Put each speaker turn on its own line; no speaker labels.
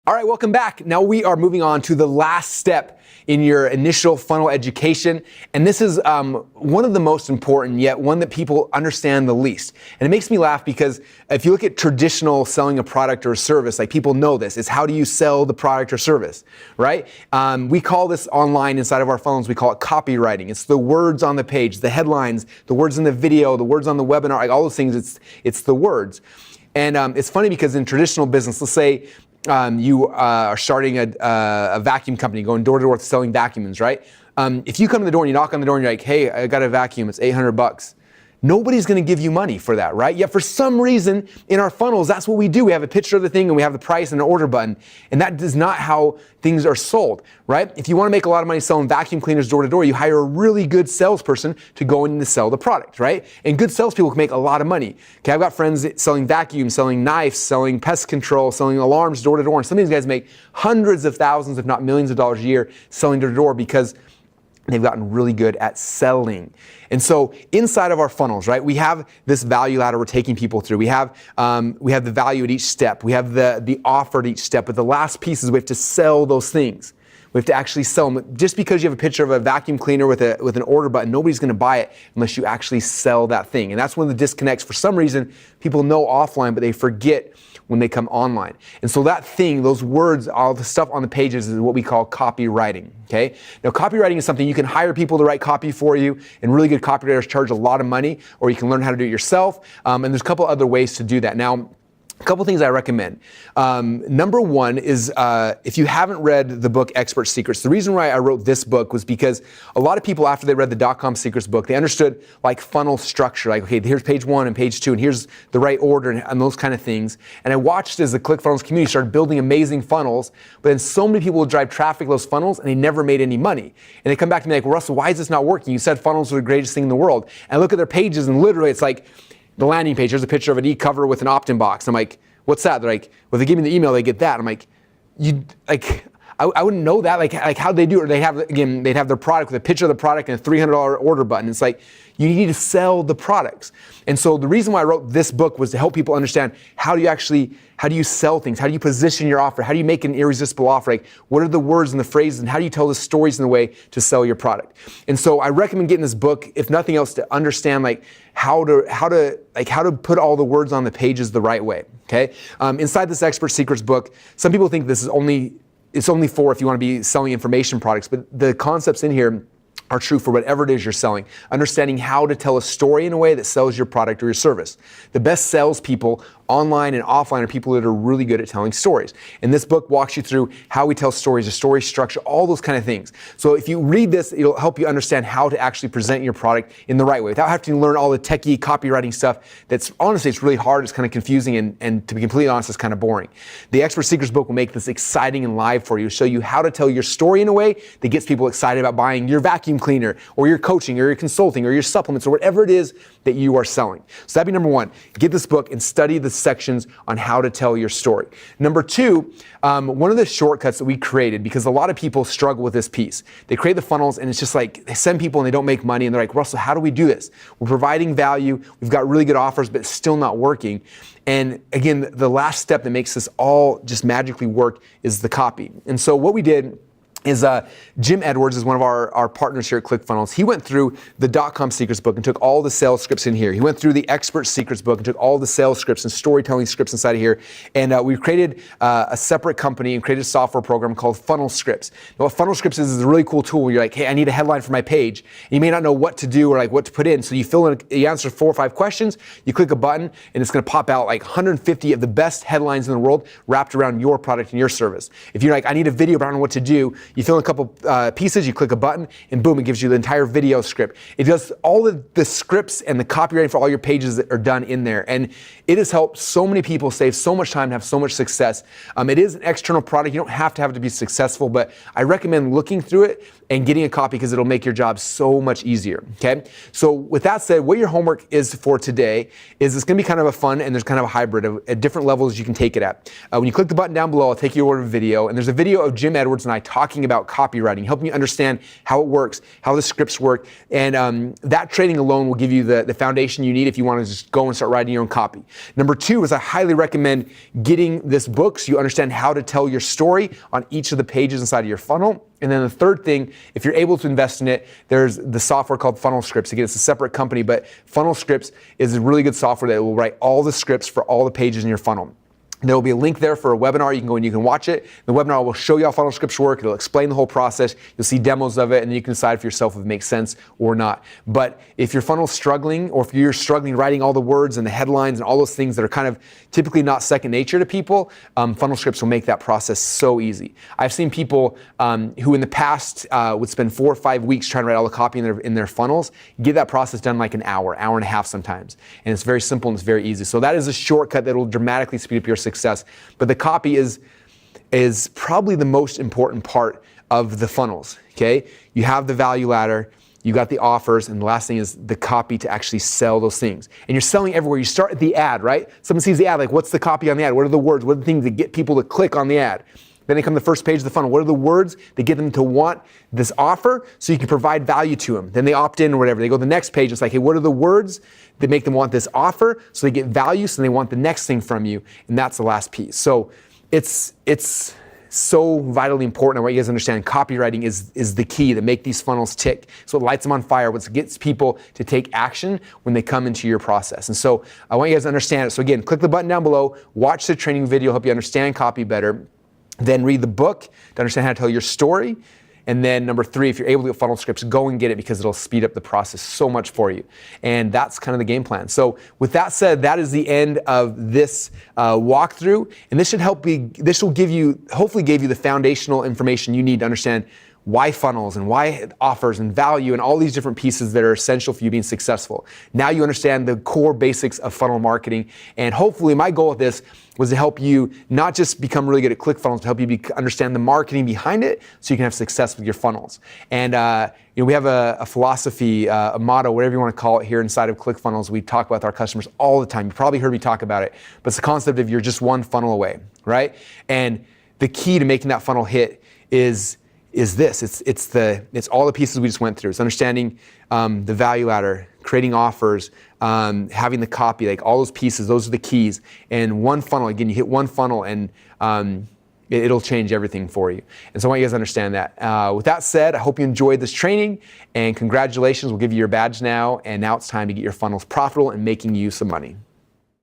All right, welcome back. Now we are moving on to the last step in your initial funnel education. And this is one of the most important, yet one that people understand the least. And it makes me laugh because if you look at traditional selling a product or a service, like people know this, it's how do you sell the product or service, right? We call this online inside of our funnels, we call it copywriting. It's the words on the page, the headlines, the words in the video, the words on the webinar, like all those things, it's the words. And it's funny because in traditional business, let's say you are starting a vacuum company, going door to door selling vacuums, right? If you come to the door and you knock on the door and you're like, hey, I got a vacuum, it's $800. Nobody's going to give you money for that, right? Yet for some reason in our funnels, that's what we do. We have a picture of the thing and we have the price and an order button. And that is not how things are sold, right? If you want to make a lot of money selling vacuum cleaners door to door, you hire a really good salesperson to go in and sell the product, right? And good salespeople can make a lot of money. Okay, I've got friends selling vacuums, selling knives, selling pest control, selling alarms door to door. And some of these guys make hundreds of thousands, if not millions of dollars a year selling door to door because they've gotten really good at selling. And so inside of our funnels, right, we have this value ladder we're taking people through. We have the value at each step. We have the offer at each step. But the last piece is we have to sell those things. We have to actually sell them. Just because you have a picture of a vacuum cleaner with an order button, nobody's going to buy it unless you actually sell that thing. And that's one of the disconnects. For some reason, people know offline, but they forget when they come online. And so that thing, those words, all the stuff on the pages is what we call copywriting, okay? Now, copywriting is something you can hire people to write copy for you, and really good copywriters charge a lot of money, or you can learn how to do it yourself, and there's a couple other ways to do that. Now, a couple things I recommend. Number one is if you haven't read the book Expert Secrets, the reason why I wrote this book was because a lot of people after they read the .com Secrets book, they understood like funnel structure, like, okay, here's page 1 and page 2, and here's the right order and those kind of things. And I watched as the ClickFunnels community started building amazing funnels, but then so many people would drive traffic to those funnels and they never made any money. And they come back to me like, well, Russell, why is this not working? You said funnels are the greatest thing in the world. And I look at their pages and literally it's like, the landing page, there's a picture of an e-cover with an opt-in box. I'm like, what's that? They're like, well, they give me the email, they get that. I'm like, I wouldn't know that. Like how'd they do it? Or they'd have their product with a picture of the product and a $300 order button. It's like, you need to sell the products. And so the reason why I wrote this book was to help people understand how do you sell things? How do you position your offer? How do you make an irresistible offer? Like, what are the words and the phrases and how do you tell the stories in the way to sell your product? And so I recommend getting this book, if nothing else, to understand like how to put all the words on the pages the right way. Okay. Inside this Expert Secrets book, some people think this is it's only for if you want to be selling information products, but the concepts in here are true for whatever it is you're selling. Understanding how to tell a story in a way that sells your product or your service. The best salespeople online and offline are people that are really good at telling stories. And this book walks you through how we tell stories, the story structure, all those kind of things. So if you read this, it'll help you understand how to actually present your product in the right way without having to learn all the techie copywriting stuff that's honestly, it's really hard, it's kind of confusing, and to be completely honest, it's kind of boring. The Expert Secrets book will make this exciting and live for you, show you how to tell your story in a way that gets people excited about buying your vacuum cleaner or your coaching or your consulting or your supplements or whatever it is that you are selling. So that'd be number one. Get this book and study the sections on how to tell your story. Number two, one of the shortcuts that we created, because a lot of people struggle with this piece. They create the funnels and it's just like they send people and they don't make money and they're like, Russell, how do we do this? We're providing value, we've got really good offers, but it's still not working. And again, the last step that makes this all just magically work is the copy. And so what we did is Jim Edwards is one of our partners here at ClickFunnels. He went through the .com Secrets book and took all the sales scripts in here. He went through the Expert Secrets book and took all the sales scripts and storytelling scripts inside of here. And we created a separate company and created a software program called Funnel Scripts. Now, what Funnel Scripts is a really cool tool where you're like, hey, I need a headline for my page. And you may not know what to do or like what to put in. So you you answer 4 or 5 questions, you click a button, and it's going to pop out like 150 of the best headlines in the world wrapped around your product and your service. If you're like, I need a video, but I don't know what to do, you fill in a couple pieces, you click a button, and boom, it gives you the entire video script. It does all of the scripts and the copywriting for all your pages that are done in there. And it has helped so many people save so much time and have so much success. It is an external product. You don't have to have it to be successful, but I recommend looking through it and getting a copy because it'll make your job so much easier, okay? So with that said, what your homework is for today is it's gonna be kind of a fun and there's kind of a hybrid at different levels you can take it at. When you click the button down below, I'll take you over to a video, and there's a video of Jim Edwards and I talking talking about copywriting, helping you understand how it works, how the scripts work. And that training alone will give you the foundation you need if you want to just go and start writing your own copy. Number two is I highly recommend getting this book so you understand how to tell your story on each of the pages inside of your funnel. And then the third thing, if you're able to invest in it, there's the software called Funnel Scripts. Again, it's a separate company, but Funnel Scripts is a really good software that will write all the scripts for all the pages in your funnel. There will be a link there for a webinar. You can go and you can watch it. The webinar will show you how funnel scripts work. It'll explain the whole process. You'll see demos of it, and then you can decide for yourself if it makes sense or not. But if your funnel's struggling, or if you're struggling writing all the words and the headlines and all those things that are kind of typically not second nature to people, funnel scripts will make that process so easy. I've seen people who in the past would spend 4 or 5 weeks trying to write all the copy in their funnels, get that process done in like an hour and a half sometimes. And it's very simple and it's very easy. So that is a shortcut that will dramatically speed up your success. But the copy is probably the most important part of the funnels, okay? You have the value ladder, you got the offers, and the last thing is the copy to actually sell those things. And you're selling everywhere. You start at the ad, right? Someone sees the ad, like what's the copy on the ad? What are the words? What are the things that get people to click on the ad? Then they come to the first page of the funnel. What are the words that get them to want this offer so you can provide value to them? Then they opt in or whatever. They go to the next page. It's like, hey, what are the words that make them want this offer so they get value so they want the next thing from you? And that's the last piece. So it's so vitally important. I want you guys to understand copywriting is the key to make these funnels tick. So it lights them on fire, what gets people to take action when they come into your process. And so I want you guys to understand it. So again, click the button down below, watch the training video, help you understand copy better. Then read the book to understand how to tell your story. And then number 3, if you're able to get funnel scripts, go and get it because it'll speed up the process so much for you. And that's kind of the game plan. So with that said, that is the end of this walkthrough. And this will hopefully give you the foundational information you need to understand why funnels and why offers and value and all these different pieces that are essential for you being successful. Now you understand the core basics of funnel marketing. And hopefully my goal with this was to help you not just become really good at ClickFunnels, to help you understand the marketing behind it so you can have success with your funnels. And we have a philosophy, a motto, whatever you want to call it here inside of ClickFunnels. We talk with our customers all the time. You probably heard me talk about it, but it's the concept of you're just one funnel away, right? And the key to making that funnel hit is this. It's all the pieces we just went through. It's understanding the value ladder, creating offers, having the copy, like all those pieces, those are the keys. And one funnel, again, you hit one funnel and it'll change everything for you. And so I want you guys to understand that. With that said, I hope you enjoyed this training and congratulations. We'll give you your badge now. And now it's time to get your funnels profitable and making you some money.